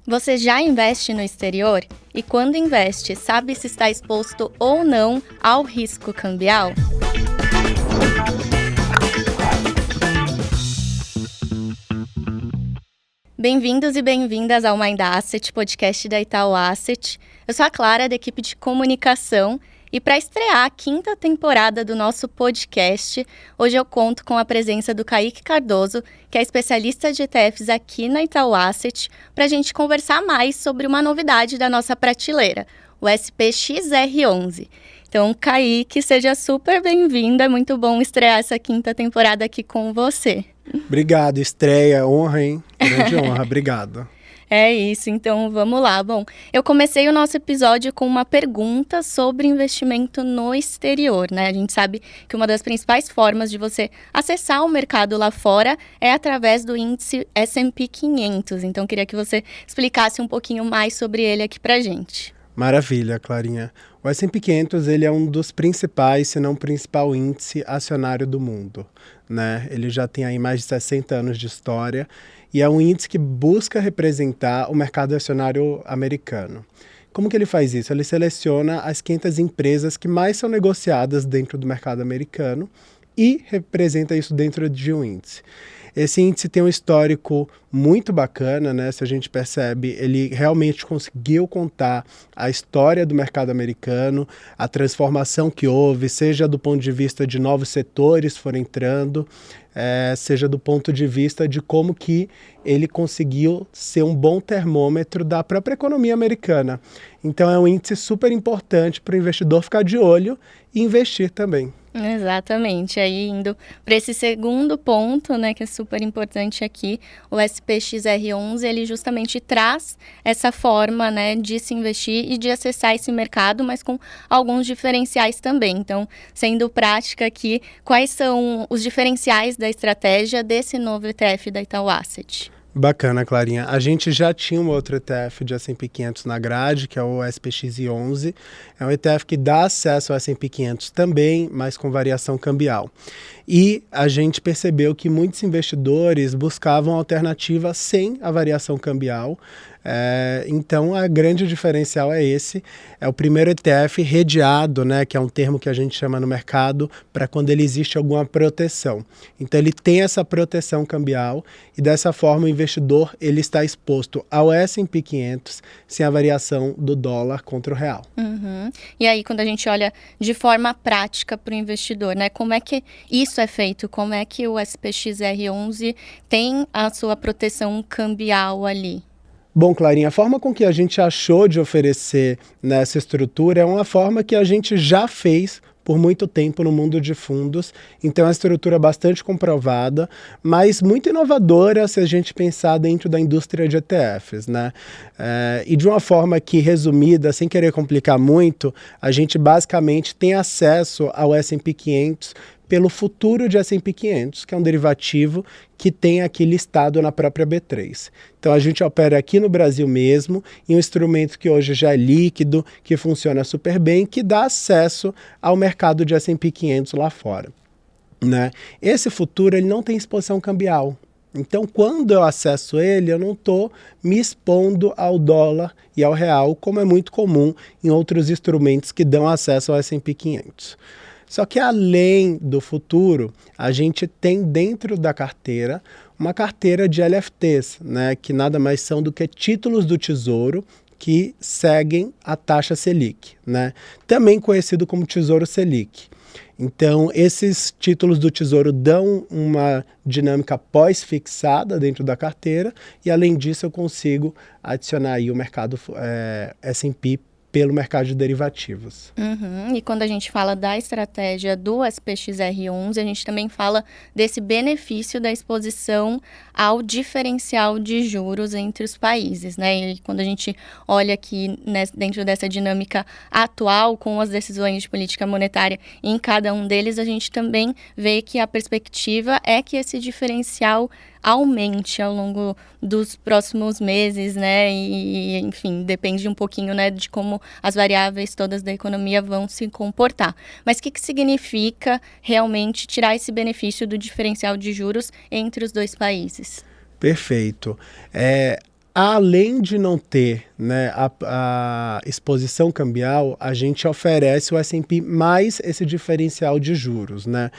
Você já investe no exterior? E quando investe, sabe se está exposto ou não ao risco cambial? Bem-vindos e bem-vindas ao Mind Asset, podcast da Itaú Asset. Eu sou a Clara, da equipe de comunicação, e para estrear a 5ª temporada do nosso podcast, hoje eu conto com a presença do Kaique Cardoso, que é especialista de ETFs aqui na Itaú Asset, para a gente conversar mais sobre uma novidade da nossa prateleira, o SPXR11. Então, Kaique, seja super bem-vindo, é muito bom estrear essa 5ª temporada aqui com você. Obrigado, estreia, honra, hein? Grande honra, obrigado. É isso, então vamos lá. Bom, eu comecei o nosso episódio com uma pergunta sobre investimento no exterior, né? A gente sabe que uma das principais formas de você acessar o mercado lá fora é através do índice S&P 500. Então, queria que você explicasse um pouquinho mais sobre ele aqui pra gente. Maravilha, Clarinha. O S&P 500 ele é um dos principais, se não o principal índice acionário do mundo, né? Ele já tem aí mais de 60 anos de história e é um índice que busca representar o mercado acionário americano. Como que ele faz isso? Ele seleciona as 500 empresas que mais são negociadas dentro do mercado americano e representa isso dentro de um índice. Esse índice tem um histórico muito bacana, né? Se a gente percebe, ele realmente conseguiu contar a história do mercado americano, a transformação que houve, seja do ponto de vista de novos setores foram entrando, seja do ponto de vista de como que ele conseguiu ser um bom termômetro da própria economia americana. Então é um índice super importante para o investidor ficar de olho e investir também. Exatamente, aí indo para esse segundo ponto, né, que é super importante aqui, o SPXR11, ele justamente traz essa forma, né, de se investir e de acessar esse mercado, mas com alguns diferenciais também. Então, sendo prática aqui, quais são os diferenciais da estratégia desse novo ETF da Itaú Asset? Bacana, Clarinha. A gente já tinha um outro ETF de S&P 500 na grade, que é o SPX11. É um ETF que dá acesso ao S&P 500 também, mas com variação cambial. E a gente percebeu que muitos investidores buscavam alternativas sem a variação cambial. Então, a grande diferencial é esse. É o primeiro ETF redeado, né, que é um termo que a gente chama no mercado para quando ele existe alguma proteção. Então, ele tem essa proteção cambial e, dessa forma, o investidor ele está exposto ao S&P 500 sem a variação do dólar contra o real. Uhum. E aí, quando a gente olha de forma prática para o investidor, né, como é que isso é feito? Como é que o SPXR11 tem a sua proteção cambial ali? Bom, Clarinha, a forma com que a gente achou de oferecer nessa estrutura é uma forma que a gente já fez por muito tempo no mundo de fundos, então é uma estrutura bastante comprovada, mas muito inovadora se a gente pensar dentro da indústria de ETFs, né? E de uma forma que, resumida, sem querer complicar muito, a gente basicamente tem acesso ao S&P 500 pelo futuro de S&P 500, que é um derivativo que tem aqui listado na própria B3. Então a gente opera aqui no Brasil mesmo, em um instrumento que hoje já é líquido, que funciona super bem, que dá acesso ao mercado de S&P 500 lá fora, né? Esse futuro ele não tem exposição cambial. Então, quando eu acesso ele, eu não estou me expondo ao dólar e ao real, como é muito comum em outros instrumentos que dão acesso ao S&P 500. Só que além do futuro, a gente tem dentro da carteira uma carteira de LFTs, né, que nada mais são do que títulos do Tesouro que seguem a taxa Selic, né, também conhecido como Tesouro Selic. Então, esses títulos do Tesouro dão uma dinâmica pós-fixada dentro da carteira e, além disso, eu consigo adicionar aí o mercado S&P pelo mercado de derivativos. Uhum. E quando a gente fala da estratégia do SPXR11, a gente também fala desse benefício da exposição ao diferencial de juros entre os países, né? E quando a gente olha aqui dentro dessa dinâmica atual, com as decisões de política monetária em cada um deles, a gente também vê que a perspectiva é que esse diferencial aumente ao longo dos próximos meses, né? E, enfim, depende um pouquinho, né, de como as variáveis todas da economia vão se comportar. Mas o que significa realmente tirar esse benefício do diferencial de juros entre os dois países? Perfeito. além de não ter, né, a exposição cambial, a gente oferece o S&P mais esse diferencial de juros, né?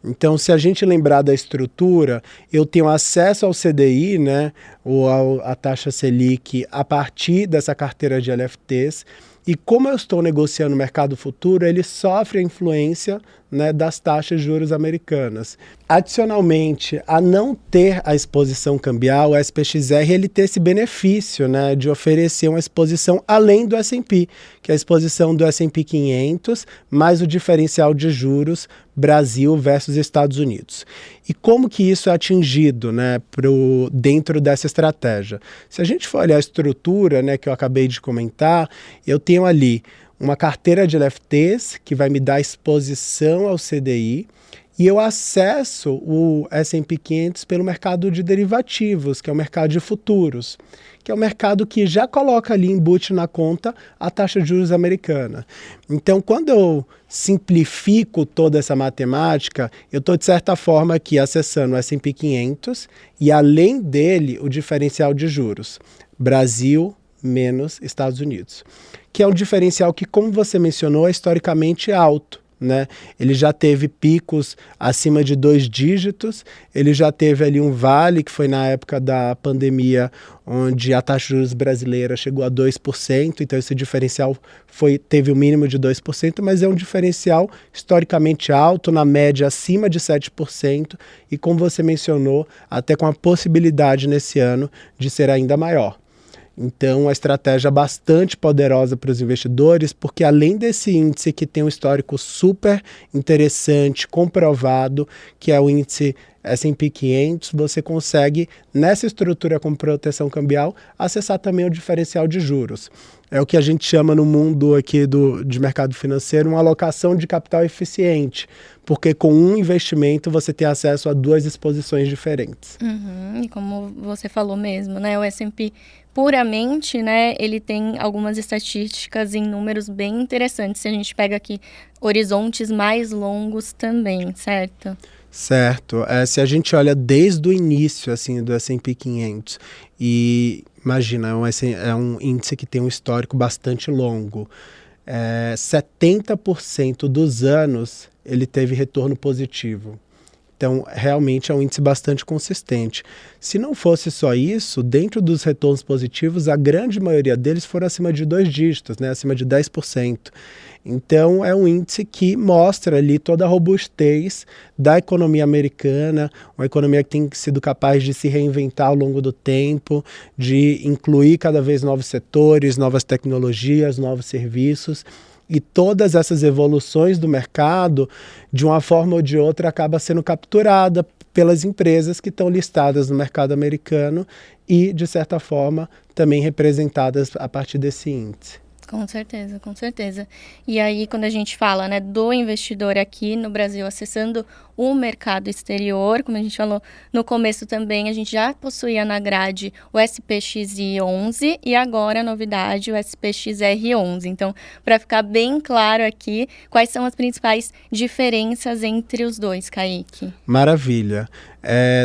Então, se a gente lembrar da estrutura, eu tenho acesso ao CDI, né, ou à taxa Selic, a partir dessa carteira de LFTs, e como eu estou negociando o mercado futuro, ele sofre a influência, né, das taxas de juros americanas. Adicionalmente, a não ter a exposição cambial, o SPXR ele tem esse benefício, né, de oferecer uma exposição além do S&P, que é a exposição do S&P 500, mais o diferencial de juros Brasil versus Estados Unidos. E como que isso é atingido, né, dentro dessa estratégia? Se a gente for olhar a estrutura, né, que eu acabei de comentar, eu tenho ali uma carteira de LFTs que vai me dar exposição ao CDI, e eu acesso o S&P 500 pelo mercado de derivativos, que é o mercado de futuros, que é o mercado que já coloca ali embute na conta a taxa de juros americana. Então, quando eu simplifico toda essa matemática, eu estou, de certa forma, aqui acessando o S&P 500 e, além dele, o diferencial de juros. Brasil menos Estados Unidos, que é um diferencial que, como você mencionou, é historicamente alto, né? Ele já teve picos acima de 2 dígitos, ele já teve ali um vale, que foi na época da pandemia, onde a taxa de juros brasileira chegou a 2%, então esse diferencial teve o mínimo de 2%, mas é um diferencial historicamente alto, na média acima de 7%, e como você mencionou, até com a possibilidade nesse ano de ser ainda maior. Então, uma estratégia bastante poderosa para os investidores, porque além desse índice que tem um histórico super interessante, comprovado, que é o índice S&P 500, você consegue, nessa estrutura com proteção cambial, acessar também o diferencial de juros. É o que a gente chama no mundo aqui de mercado financeiro uma alocação de capital eficiente, porque com um investimento você tem acesso a 2 exposições diferentes. E como você falou mesmo, né, o S&P puramente, né, ele tem algumas estatísticas em números bem interessantes. Se a gente pega aqui horizontes mais longos também, certo? Certo. Se a gente olha desde o início assim, do S&P 500 e imagina, é um índice que tem um histórico bastante longo. 70% dos anos ele teve retorno positivo. Então, realmente é um índice bastante consistente. Se não fosse só isso, dentro dos retornos positivos, a grande maioria deles foram acima de 2 dígitos, né? Acima de 10%. Então, é um índice que mostra ali toda a robustez da economia americana, uma economia que tem sido capaz de se reinventar ao longo do tempo, de incluir cada vez novos setores, novas tecnologias, novos serviços. E todas essas evoluções do mercado, de uma forma ou de outra, acaba sendo capturada pelas empresas que estão listadas no mercado americano e, de certa forma, também representadas a partir desse índice. Com certeza, com certeza. E aí, quando a gente fala, né, do investidor aqui no Brasil acessando o mercado exterior, como a gente falou no começo também, a gente já possuía na grade o SPXI11 e agora a novidade, o SPXR11. Então, para ficar bem claro aqui, quais são as principais diferenças entre os dois, Kaique? Maravilha.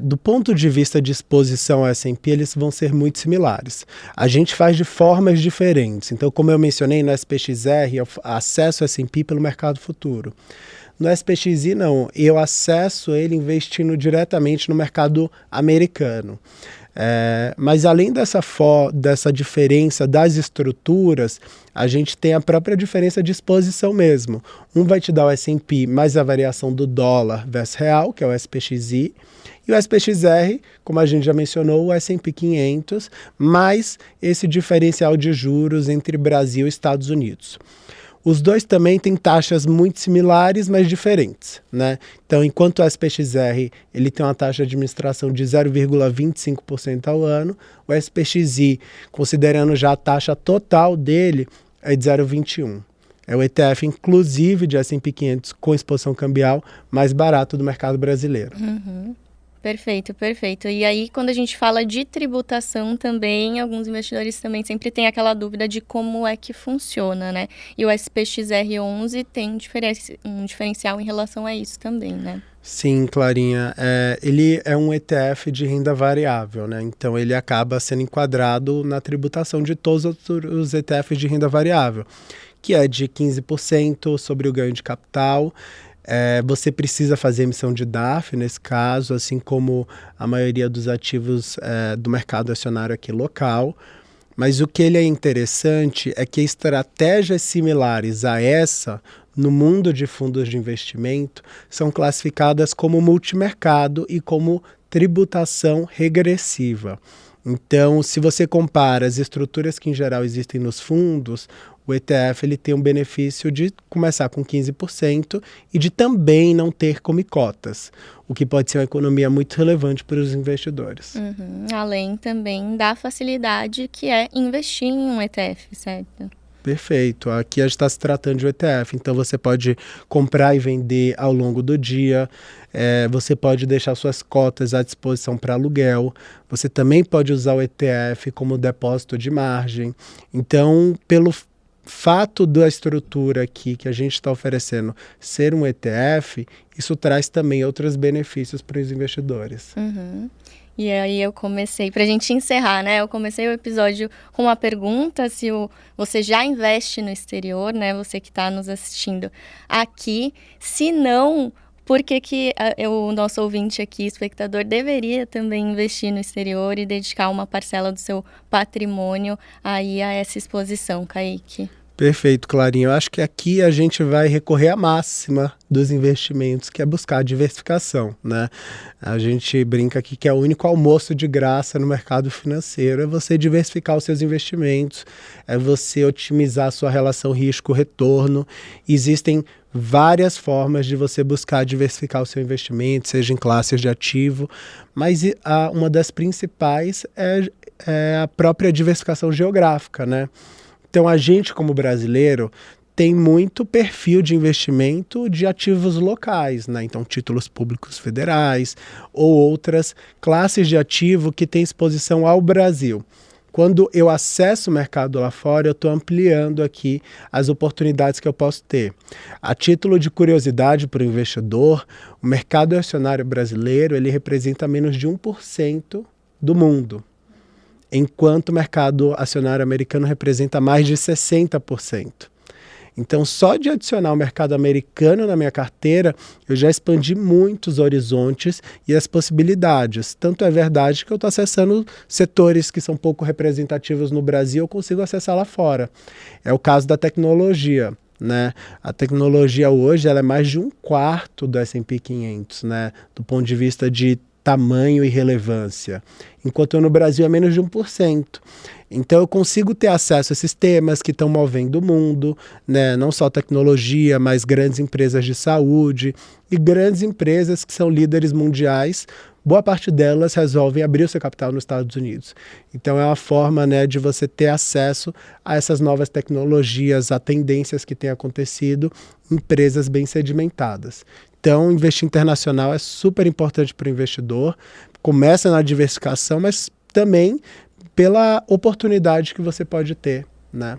Do ponto de vista de exposição ao S&P, eles vão ser muito similares. A gente faz de formas diferentes. Então, como eu mencionei, no SPXR, eu acesso ao S&P pelo mercado futuro. No SPXI, não. Eu acesso ele investindo diretamente no mercado americano. Mas além dessa diferença das estruturas, a gente tem a própria diferença de exposição mesmo. Um vai te dar o S&P mais a variação do dólar versus real, que é o SPXI, e o SPXR, como a gente já mencionou, o S&P 500, mais esse diferencial de juros entre Brasil e Estados Unidos. Os dois também têm taxas muito similares, mas diferentes, né? Então, enquanto o SPXR ele tem uma taxa de administração de 0,25% ao ano, o SPXI, considerando já a taxa total dele, é de 0,21%. É o ETF, inclusive, de S&P 500 com exposição cambial mais barato do mercado brasileiro. Perfeito, perfeito. E aí, quando a gente fala de tributação também, alguns investidores também sempre têm aquela dúvida de como é que funciona, né? E o SPXR11 tem um diferencial em relação a isso também, né? Sim, Clarinha. Ele é um ETF de renda variável, né? Então, ele acaba sendo enquadrado na tributação de todos os ETFs de renda variável, que é de 15% sobre o ganho de capital. Você precisa fazer emissão de DARF nesse caso, assim como a maioria dos ativos do mercado acionário aqui local. Mas o que ele é interessante é que estratégias similares a essa, no mundo de fundos de investimento, são classificadas como multimercado e como tributação regressiva. Então, se você compara as estruturas que em geral existem nos fundos, o ETF ele tem um benefício de começar com 15% e de também não ter cotas, o que pode ser uma economia muito relevante para os investidores. Além também da facilidade que é investir em um ETF, certo? Perfeito. Aqui a gente está se tratando de um ETF, então você pode comprar e vender ao longo do dia, você pode deixar suas cotas à disposição para aluguel, você também pode usar o ETF como depósito de margem. Então, pelo fato da estrutura aqui que a gente está oferecendo ser um ETF, isso traz também outros benefícios para os investidores. E aí eu comecei, para a gente encerrar, né? Eu comecei o episódio com uma pergunta, se você já investe no exterior, né? Você que está nos assistindo aqui. Se não, por que o nosso ouvinte aqui, espectador, deveria também investir no exterior e dedicar uma parcela do seu patrimônio aí a essa exposição, Kaique? Perfeito, Clarinha. Eu acho que aqui a gente vai recorrer à máxima dos investimentos, que é buscar a diversificação, né? A gente brinca aqui que é o único almoço de graça no mercado financeiro, é você diversificar os seus investimentos, é você otimizar a sua relação risco-retorno. Existem várias formas de você buscar diversificar o seu investimento, seja em classes de ativo, mas uma das principais é a própria diversificação geográfica, né? Então, a gente, como brasileiro, tem muito perfil de investimento de ativos locais, né? Então, títulos públicos federais ou outras classes de ativo que têm exposição ao Brasil. Quando eu acesso o mercado lá fora, eu estou ampliando aqui as oportunidades que eu posso ter. A título de curiosidade para o investidor, o mercado acionário brasileiro ele representa menos de 1% do mundo, enquanto o mercado acionário americano representa mais de 60%. Então, só de adicionar o mercado americano na minha carteira, eu já expandi muitos horizontes e as possibilidades. Tanto é verdade que eu estou acessando setores que são pouco representativos no Brasil, eu consigo acessar lá fora. É o caso da tecnologia, né? A tecnologia hoje ela é mais de 1/4 do S&P 500, né? Do ponto de vista de tamanho e relevância, enquanto no Brasil é menos de 1%. Então eu consigo ter acesso a esses temas que estão movendo o mundo, né? Não só tecnologia, mas grandes empresas de saúde e grandes empresas que são líderes mundiais. Boa parte delas resolvem abrir o seu capital nos Estados Unidos. Então é uma forma, né, de você ter acesso a essas novas tecnologias, a tendências que têm acontecido, empresas bem sedimentadas. Então, investir internacional é super importante para o investidor. Começa na diversificação, mas também pela oportunidade que você pode ter, né?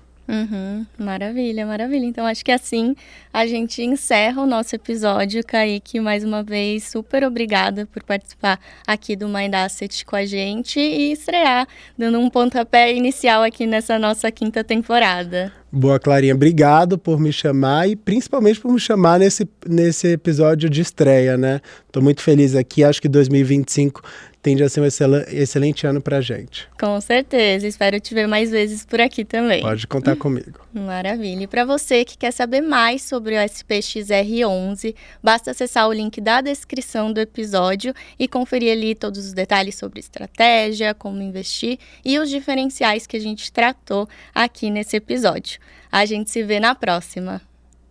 Maravilha, maravilha. Então, acho que assim a gente encerra o nosso episódio. Kaique, mais uma vez, super obrigada por participar aqui do Mind Asset com a gente e estrear, dando um pontapé inicial aqui nessa nossa 5ª temporada. Boa, Clarinha. Obrigado por me chamar e principalmente por me chamar nesse episódio de estreia, né? Estou muito feliz aqui. Acho que 2025 tende a ser um excelente ano para a gente. Com certeza. Espero te ver mais vezes por aqui também. Pode contar comigo. Maravilha. E para você que quer saber mais sobre o SPXR11, basta acessar o link da descrição do episódio e conferir ali todos os detalhes sobre estratégia, como investir e os diferenciais que a gente tratou aqui nesse episódio. A gente se vê na próxima.